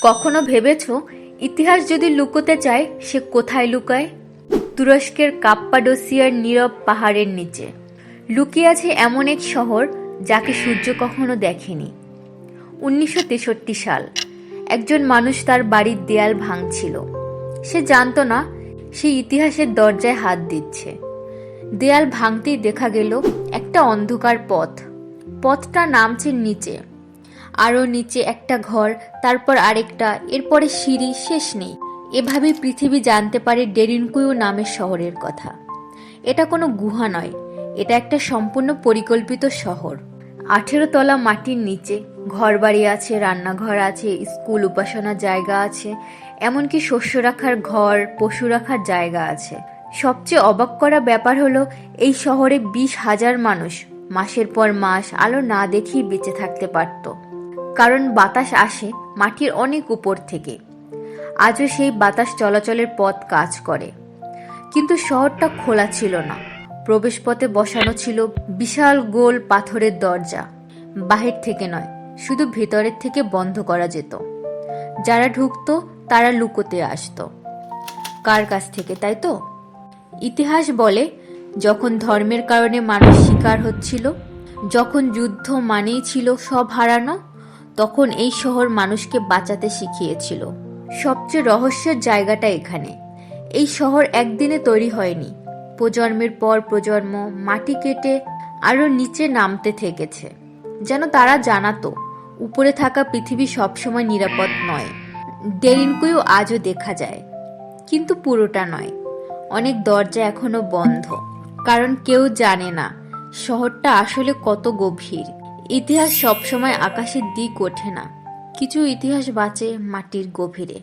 কখনো ভেবেছো ইতিহাস যদি লুকোতে চায় সে কোথায় লুকায়? তুরস্কের কাপ্পাডোসিয়ার নীরব পাহাড়ের নিচে লুকিয়ে আছে এমন এক শহর যাকে সূর্য কখনো দেখেনি। 1963 সাল, একজন মানুষ তার বাড়ির দেয়াল ভাঙছিল। সে জানতো না সে ইতিহাসের দরজায় হাত দিচ্ছে। দেয়াল ভাঙতেই দেখা গেল একটা অন্ধকার পথ। পথটা নামছে নিচে, আরও নিচে একটা ঘর, তারপর আরেকটা, এরপরে সিঁড়ি, শেষ নেই। এভাবে পৃথিবী জানতে পারে ডেরিনকুইউ নামের শহরের কথা। এটা কোনো গুহা নয়, এটা একটা সম্পূর্ণ পরিকল্পিত শহর। 18 তলা মাটির নিচে ঘরবাড়ি আছে, রান্নাঘর আছে, স্কুল, উপাসনার জায়গা আছে, এমনকি শস্য রাখার ঘর, পশু রাখার জায়গা আছে। সবচেয়ে অবাক করা ব্যাপার হলো এই শহরে 20,000 মানুষ মাসের পর মাস আলো না দেখেই বেঁচে থাকতে পারত, কারণ বাতাস আসে মাটির অনেক উপর থেকে। আজও সেই বাতাস চলাচলের পথ কাজ করে। কিন্তু শহরটা খোলা ছিল না। প্রবেশপথে বসানো ছিল বিশাল গোল পাথরের দরজা। বাহির থেকে নয়, শুধু ভেতরের থেকে বন্ধ করা যেত। যারা ঢুকতো তারা লুকোতে আসতো। কার কাছ থেকে, তাই তো? ইতিহাস বলে, যখন ধর্মের কারণে মানুষ শিকার হচ্ছিল, যখন যুদ্ধ মানেই ছিল সব হারানো, তখন এই শহর মানুষকে বাঁচাতে শিখিয়েছিল। সবচেয়ে রহস্যের জায়গাটা এখানে। এই শহর একদিনে তৈরি হয়নি। প্রজন্মের পর প্রজন্ম মাটি কেটে আরো নিচে নামতে থেকেছে, যেন তারা জানাতো উপরে থাকা পৃথিবী সবসময় নিরাপদ নয়। ডেরিনকুইউ আজও দেখা যায়, কিন্তু পুরোটা নয়। অনেক দরজা এখনো বন্ধ, কারণ কেউ জানে না শহরটা আসলে কত গভীর। ইতিহাস সবসময় আকাশের দিক ওঠে না, কিছু ইতিহাস বাঁচে মাটির গভীরে।